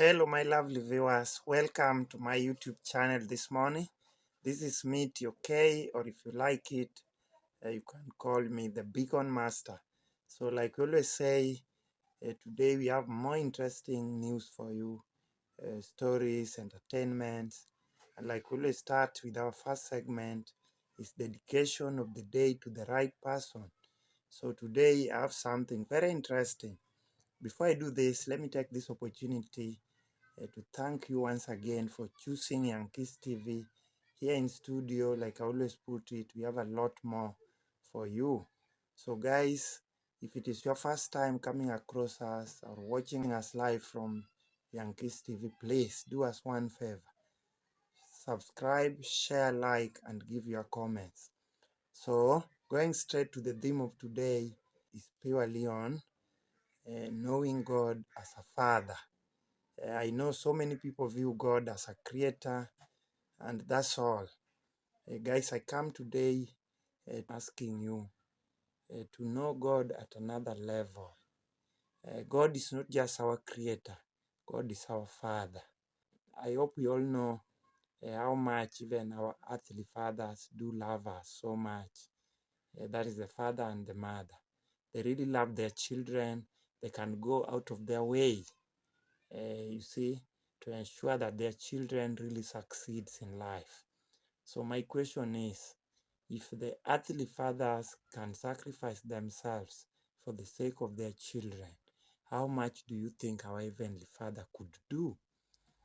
Hello, my lovely viewers. Welcome to my YouTube channel this morning. This is me, TK, or if you like it, you can call me the Beacon Master. So, like we always say, today we have more interesting news for you, stories, entertainments. And like we always start with our first segment, is dedication of the day to the right person. So today I have something very interesting. Before I do this, let me take this opportunity to thank you once again for choosing Yankees TV. Here in studio, like I always put it, we have a lot more for you. So guys, if it is your first time coming across us or watching us live from Yankees TV, please do us one favor. Subscribe, share, like, and give your comments. So, going straight to the theme of today is purely on knowing God as a father. I know so many people view God as a creator, and that's all. Guys, I come today asking you to know God at another level. God is not just our creator, God is our father. I hope we all know how much even our earthly fathers do love us so much. That is the father and the mother. They really love their children. They can go out of their way, you see, to ensure that their children really succeeds in life. So my question is, if the earthly fathers can sacrifice themselves for the sake of their children, how much do you think our Heavenly Father could do?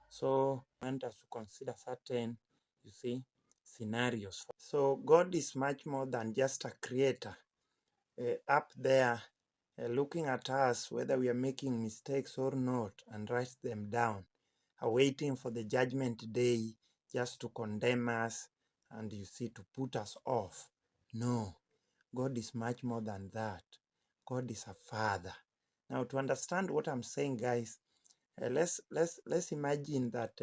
So I want us to consider certain, you see, scenarios. So God is much more than just a creator up there looking at us, whether we are making mistakes or not, and write them down, awaiting for the judgment day just to condemn us and, you see, to put us off. No, God is much more than that. God is a father. Now, to understand what I'm saying, guys, let's imagine that,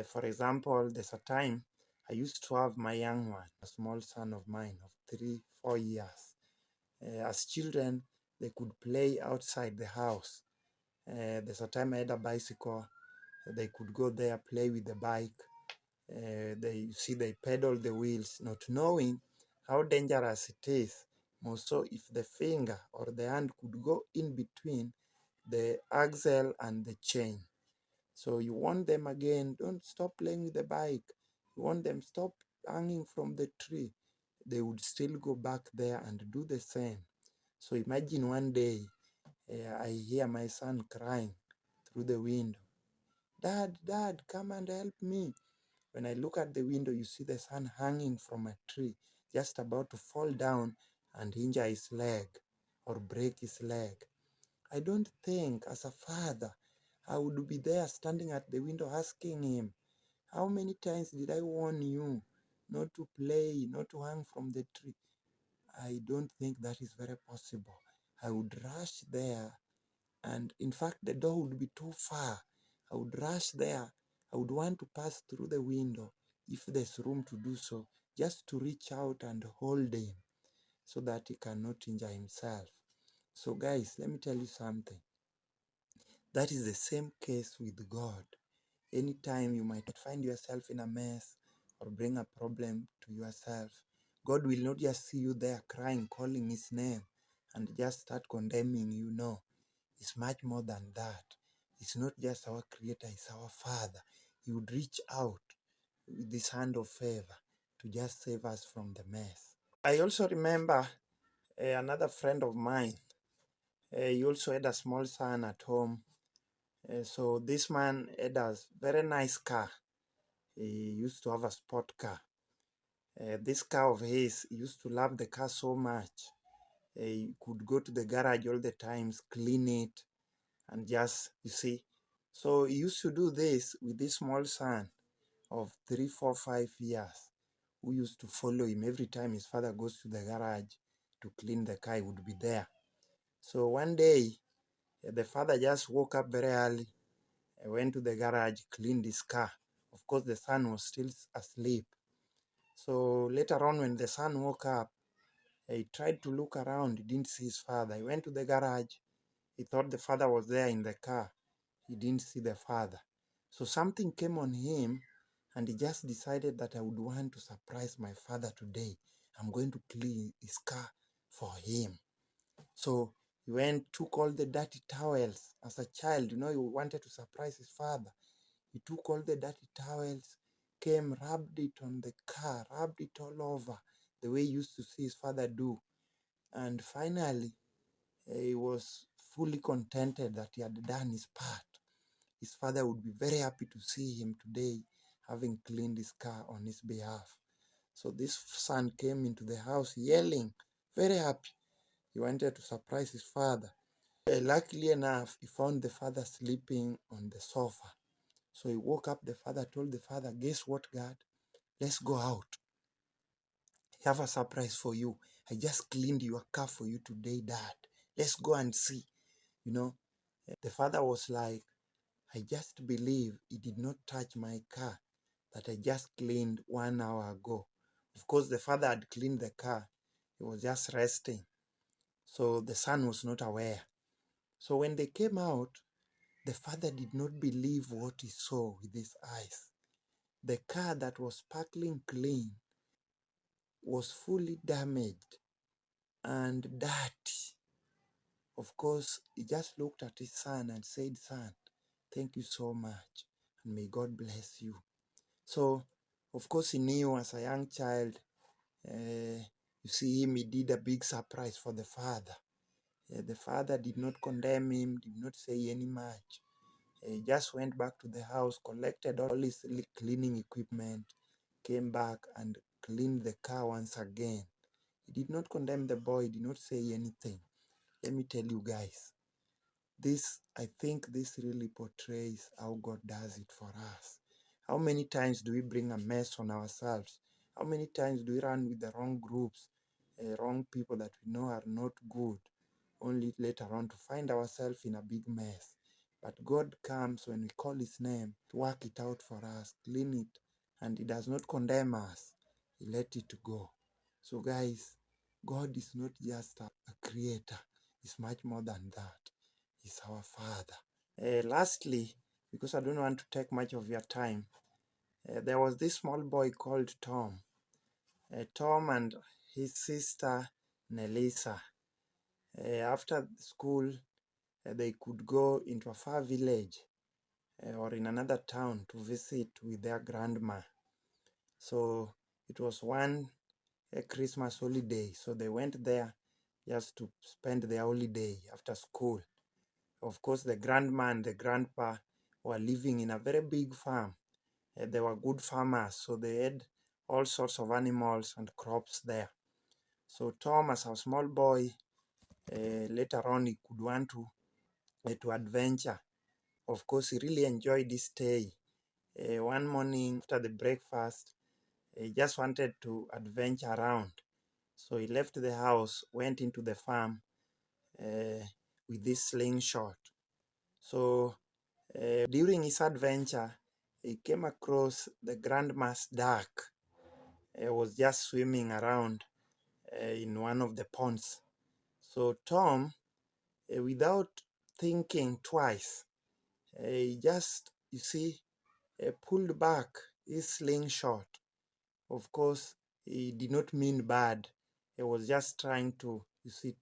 for example, there's a time I used to have my young one, a small son of mine of 3-4 years. As children, they could play outside the house. There's a time I had a bicycle. They could go there, play with the bike. They pedal the wheels, not knowing how dangerous it is. More so if the finger or the hand could go in between the axle and the chain. So you want them again, don't stop playing with the bike. You want them stop hanging from the tree. They would still go back there and do the same. So imagine one day I hear my son crying through the window. Dad, Dad, come and help me. When I look at the window, you see the son hanging from a tree, just about to fall down and injure his leg or break his leg. I don't think as a father I would be there standing at the window asking him, how many times did I warn you not to play, not to hang from the tree? I don't think that is very possible. I would rush there, and in fact the door would be too far. I would rush there. I would want to pass through the window if there's room to do so, just to reach out and hold him so that he cannot injure himself. So guys, let me tell you something. That is the same case with God. Anytime you might find yourself in a mess or bring a problem to yourself, God will not just see you there crying, calling his name, and just start condemning you. No, it's much more than that. It's not just our creator, it's our father. He would reach out with this hand of favor to just save us from the mess. I also remember another friend of mine. He also had a small son at home. So this man had a very nice car. He used to have a sport car. This car of his, he used to love the car so much. He could go to the garage all the times, clean it, and just, you see. So he used to do this with this small son of 3, 4, 5 years, who used to follow him every time his father goes to the garage to clean the car. He would be there. So one day, the father just woke up very early, went to the garage, cleaned his car. Of course, the son was still asleep. So later on, when the son woke up, he tried to look around. He didn't see his father. He went to the garage. He thought the father was there in the car. he didn't see the father. So something came on him, and he just decided that I would want to surprise my father today. I'm going to clean his car for him. So he went, took all the dirty towels. As a child, he wanted to surprise his father. He took all the dirty towels, came, rubbed it on the car, rubbed it all over, the way he used to see his father do. And finally, he was fully contented that he had done his part. His father would be very happy to see him today, having cleaned his car on his behalf. So this son came into the house yelling, very happy. He wanted to surprise his father. Luckily enough, he found the father sleeping on the sofa. So he woke up the father, told the father, guess what, God? Let's go out. I have a surprise for you. I just cleaned your car for you today, Dad. Let's go and see. The father was like, I just believe he did not touch my car that I just cleaned 1 hour ago. Of course, the father had cleaned the car. He was just resting. So the son was not aware. So when they came out, the father did not believe what he saw with his eyes. The car that was sparkling clean was fully damaged and dirty. Of course, he just looked at his son and said, son, thank you so much, and may God bless you. So, of course, he knew as a young child, you see him, he did a big surprise for the father. The father did not condemn him, did not say any much. He just went back to the house, collected all his cleaning equipment, came back and cleaned the car once again. He did not condemn the boy, he did not say anything. Let me tell you guys, I think this really portrays how God does it for us. How many times do we bring a mess on ourselves? How many times do we run with the wrong groups, wrong people that we know are not good, only later on to find ourselves in a big mess? But God comes when we call his name to work it out for us, clean it, and he does not condemn us. He let it go. So guys, God is not just a creator. He's much more than that. He's our Father. Lastly, because I don't want to take much of your time, there was this small boy called Tom. Tom and his sister Nelisa. After school, they could go into a far village or in another town to visit with their grandma. So it was one Christmas holiday. So they went there just to spend their holiday after school. Of course, the grandma and the grandpa were living in a very big farm. They were good farmers, so they had all sorts of animals and crops there. So Tom, as a small boy, later on he could want to adventure. Of course, he really enjoyed this stay. One morning after the breakfast, he just wanted to adventure around. So he left the house, went into the farm with this slingshot. So during his adventure, he came across the grandma's duck. He was just swimming around in one of the ponds. So Tom, without thinking twice, he just, pulled back his slingshot. Of course, he did not mean bad. He was just trying to,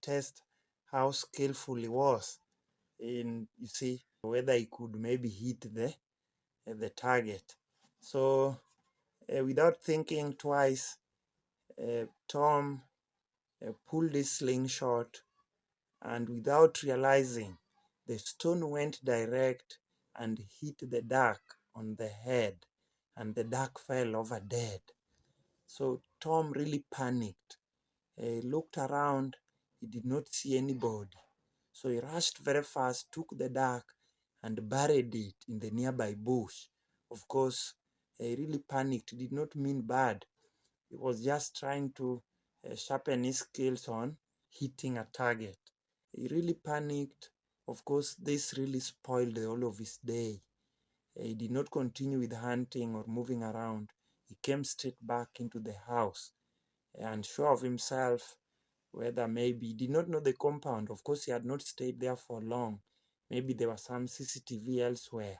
test how skillful he was in, whether he could maybe hit the target. So without thinking twice, Tom pulled his slingshot, and without realizing, the stone went direct and hit the duck on the head, and the duck fell over dead. So Tom really panicked. He looked around, he did not see anybody. So he rushed very fast, took the duck and buried it in the nearby bush. Of course, he really panicked. He did not mean bad. He was just trying to sharpen his skills on hitting a target. He really panicked. Of course, this really spoiled the whole of his day. He did not continue with hunting or moving around. He came straight back into the house and sure of himself, whether maybe he did not know the compound. Of course, he had not stayed there for long. Maybe there was some CCTV elsewhere.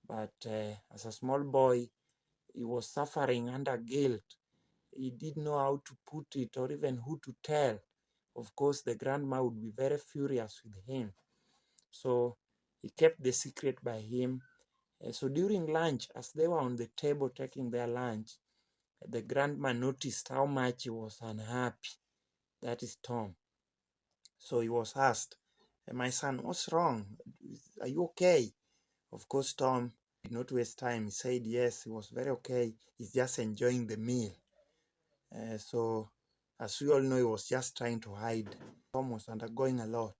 But as a small boy, he was suffering under guilt. He didn't know how to put it or even who to tell. Of course, the grandma would be very furious with him. So he kept the secret by him. So during lunch, as they were on the table taking their lunch, the grandma noticed how much he was unhappy. That is Tom. So he was asked, my son, what's wrong? Are you okay? Of course, Tom did not waste time. He said yes, he was very okay. He's just enjoying the meal. So as we all know, he was just trying to hide. Tom was undergoing a lot.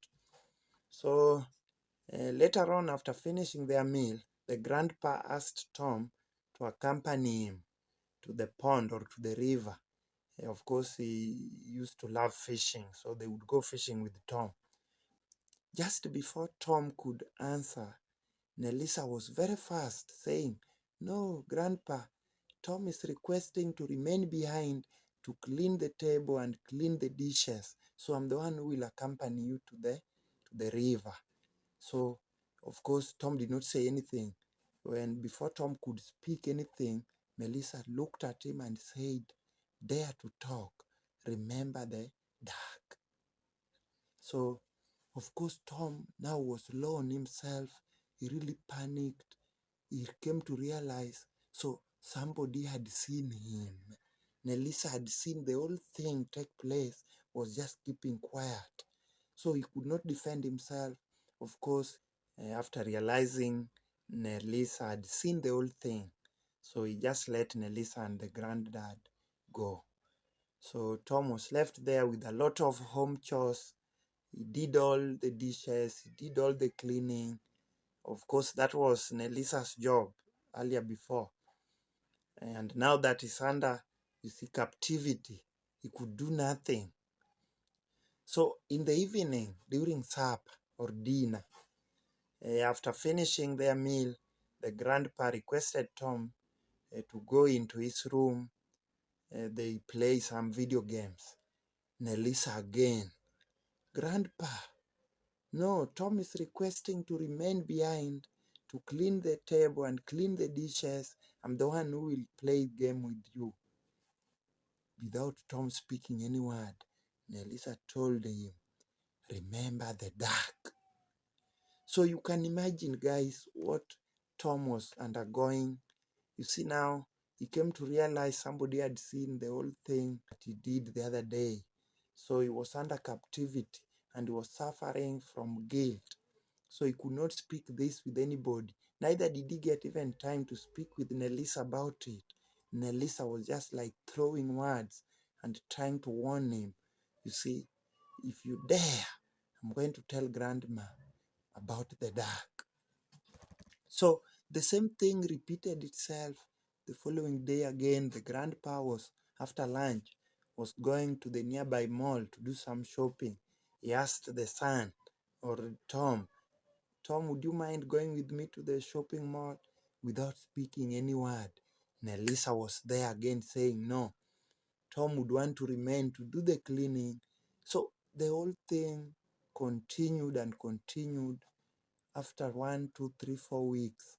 So later on, after finishing their meal, the grandpa asked Tom to accompany him to the pond or to the river. Of course, he used to love fishing, so they would go fishing with Tom. Just before Tom could answer, Nelisa was very fast, saying, "No, Grandpa, Tom is requesting to remain behind to clean the table and clean the dishes. So I'm the one who will accompany you to the river." So, of course, Tom did not say anything. Before Tom could speak anything, Melissa looked at him and said, "Dare to talk. Remember the dark." So, of course, Tom now was low on himself. He really panicked. He came to realize, so somebody had seen him. Nelisa had seen the whole thing take place, was just keeping quiet. So he could not defend himself. Of course, after realizing Nelisa had seen the whole thing, so he just let Nelisa and the granddad go. So Tom was left there with a lot of home chores. He did all the dishes, he did all the cleaning. Of course, that was Nelisa's job earlier before. And now that he's under, you see, captivity, he could do nothing. So in the evening, during supper or dinner, after finishing their meal, the grandpa requested Tom to go into his room. They play some video games. Nelisa again, "Grandpa, no, Tom is requesting to remain behind to clean the table and clean the dishes. I'm the one who will play game with you." Without Tom speaking any word, Nelisa told him, "Remember the dark." So you can imagine, guys, what Tom was undergoing. You see now, he came to realize somebody had seen the whole thing that he did the other day. So he was under captivity and he was suffering from guilt. So he could not speak this with anybody. Neither did he get even time to speak with Nelisa about it. Nelisa was just like throwing words and trying to warn him. You see, if you dare, I'm going to tell Grandma about the dark. So the same thing repeated itself the following day again. The grandpa was, after lunch, was going to the nearby mall to do some shopping. He asked the son, or Tom, would you mind going with me to the shopping mall?" Without speaking any word, Nelisa was there again saying no. Tom would want to remain to do the cleaning. So the whole thing continued and continued. After 1, 2, 3, 4 weeks,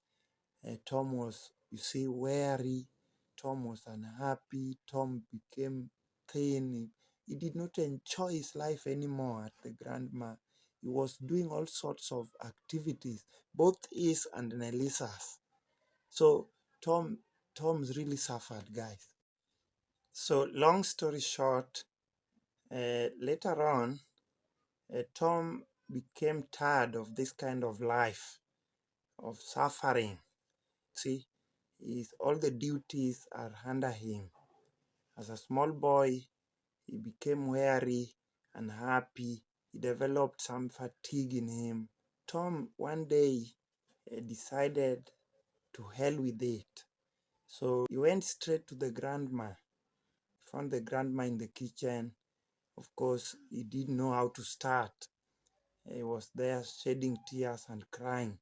Tom was, you see, weary. Tom was unhappy. Tom became thin. He did not enjoy his life anymore at the grandma. He was doing all sorts of activities, both his and Nelisa's. So Tom's really suffered, guys. So long story short, later on, Tom became tired of this kind of life, of suffering. See, all the duties are under him. As a small boy, he became weary, unhappy. He developed some fatigue in him. Tom one day decided to hell with it. So he went straight to the grandma. He found the grandma in the kitchen. Of course, he didn't know how to start. He was there shedding tears and crying.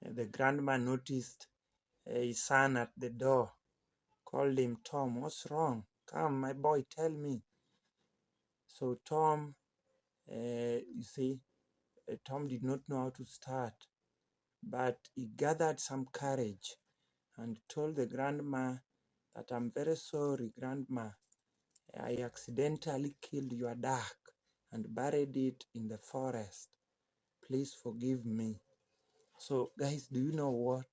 The grandma noticed his son at the door, called him, "Tom, what's wrong? Come, my boy, tell me." So Tom, you see, Tom did not know how to start, but he gathered some courage and told the grandma that, "I'm very sorry, grandma. I accidentally killed your duck and buried it in the forest. Please forgive me." So guys, do you know what?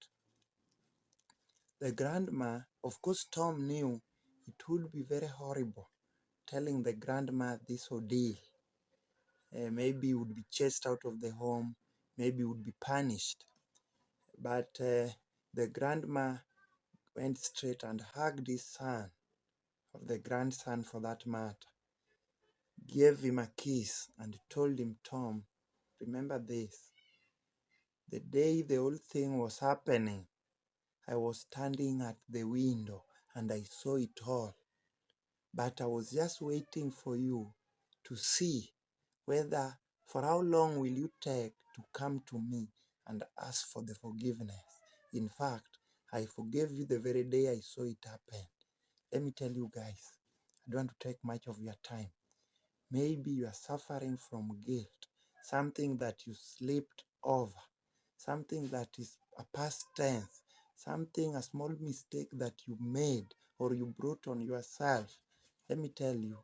The grandma, of course, Tom knew it would be very horrible telling the grandma this ordeal. Maybe he would be chased out of the home, maybe he would be punished. But the grandma went straight and hugged his son, or the grandson for that matter, gave him a kiss and told him, "Tom, remember this. The day the whole thing was happening, I was standing at the window and I saw it all. But I was just waiting for you to see whether, for how long will you take to come to me and ask for the forgiveness. In fact, I forgave you the very day I saw it happen." Let me tell you guys, I don't want to take much of your time. Maybe you are suffering from guilt, something that you slipped over, something that is a past tense, something, a small mistake that you made or you brought on yourself. Let me tell you,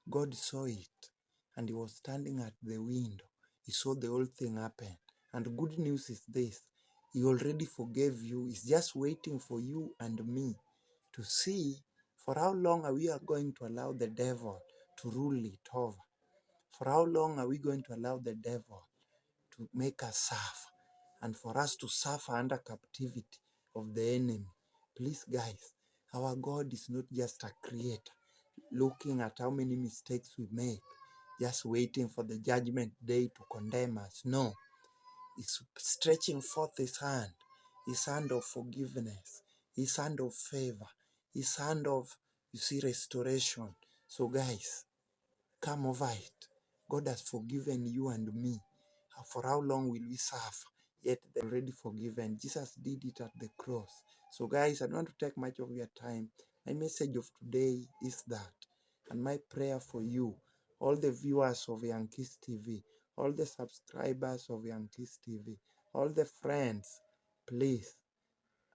God saw it and he was standing at the window. He saw the whole thing happen. And good news is this, he already forgave you. He's just waiting for you and me to see for how long are we going to allow the devil to rule it over. For how long are we going to allow the devil to make us suffer and for us to suffer under captivity of the enemy? Please guys, our God is not just a creator looking at how many mistakes we make, just waiting for the judgment day to condemn us. No, he's stretching forth his hand of forgiveness, his hand of favor, his hand of, you see, restoration. So guys, come over it. God has forgiven you and me. For how long will we suffer? Yet they're already forgiven. Jesus did it at the cross. So guys, I don't want to take much of your time. My message of today is that, and my prayer for you, all the viewers of Yankees TV, all the subscribers of Yankees TV, all the friends, please,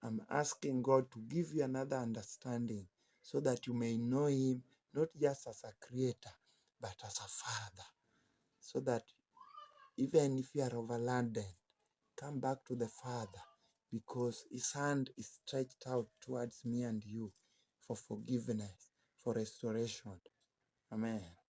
I'm asking God to give you another understanding so that you may know him not just as a creator, but as a father. So that even if you are overladen, come back to the Father, because his hand is stretched out towards me and you for forgiveness, for restoration. Amen.